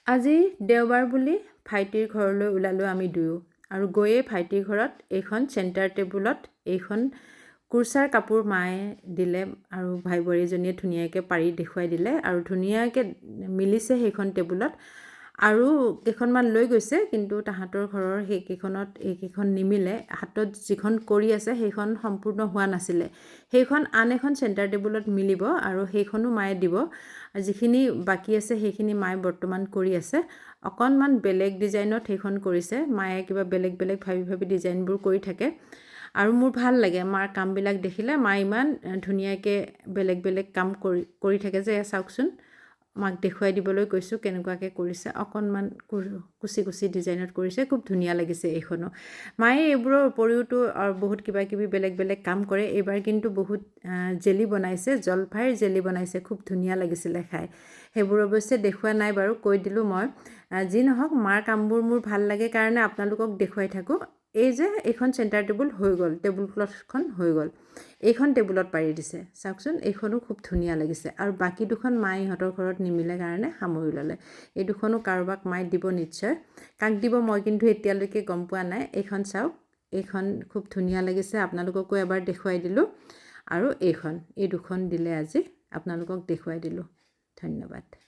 আজি দেওবাৰ বুলি ভাইটিৰ ঘৰলৈ ওলালোঁ আমি দুয়ো আৰু গৈয়ে ভাইটিৰ ঘৰত এইখন চেণ্টাৰ টেবুলত এইখন কুৰ্চাৰ কাপোৰ মায়ে দিলে আৰু ভাই বোৱাৰীজনীয়ে ধুনীয়াকৈ পাৰি দেখুৱাই দিলে আৰু ধুনীয়াকৈ মিলিছে সেইখন টেবুলত আৰু কেইখনমান লৈ গৈছে কিন্তু তাহাঁতৰ ঘৰৰ সেইকেইখনত এইকেইখন নিমিলে হাতত যিখন কৰি আছে সেইখন সম্পূৰ্ণ হোৱা নাছিলে সেইখন আন এখন চেণ্টাৰ টেবুলত মিলিব আৰু সেইখনো মায়ে দিব যিখিনি বাকী আছে সেইখিনি মায়ে বৰ্তমান কৰি আছে অকণমান বেলেগ ডিজাইনত সেইখন কৰিছে মায়ে কিবা বেলেগ বেলেগ ভাবি ডিজাইনবোৰ কৰি থাকে আৰু মোৰ ভাল লাগে মাৰ কামবিলাক দেখিলে মা ইমান ধুনীয়াকৈ বেলেগ বেলেগ কাম কৰি থাকে যে চাওকচোন মাক দেখুৱাই দিবলৈ কৈছোঁ কেনেকুৱাকৈ কৰিছে অকণমান কুচি ডিজাইনত কৰিছে খুব ধুনীয়া লাগিছে এইখনো মায়ে এইবোৰৰ উপৰিওতো আৰু বহুত কিবা কিবি বেলেগ বেলেগ কাম কৰে এইবাৰ কিন্তু বহুত জেলি বনাইছে জলফাইৰ জেলি বনাইছে খুব ধুনীয়া লাগিছিলে খাই সেইবোৰ অৱশ্যে দেখুওৱা নাই বাৰু কৈ দিলোঁ মই যি নহওক মাৰ কামবোৰ মোৰ ভাল লাগে কাৰণে আপোনালোকক দেখুৱাই থাকোঁ এই যে এইখন চেণ্টাৰ টেবুল হৈ গ'ল টেবুল ক্লথখন হৈ গ'ল এইখন টেবুলত পাৰি দিছে চাওকচোন এইখনো খুব ধুনীয়া লাগিছে আৰু বাকী দুখন মায়ে ইহঁতৰ ঘৰত নিমিলে কাৰণে সামৰি ল'লে এই দুখনো কাৰোবাক মায়ে দিব নিশ্চয় কাক দিব মই কিন্তু এতিয়ালৈকে গম পোৱা নাই এইখন চাওক এইখন খুব ধুনীয়া লাগিছে আপোনালোককো এবাৰ দেখুৱাই দিলোঁ আৰু এই দুখন দিলে আজি আপোনালোকক দেখুৱাই দিলোঁ ধন্যবাদ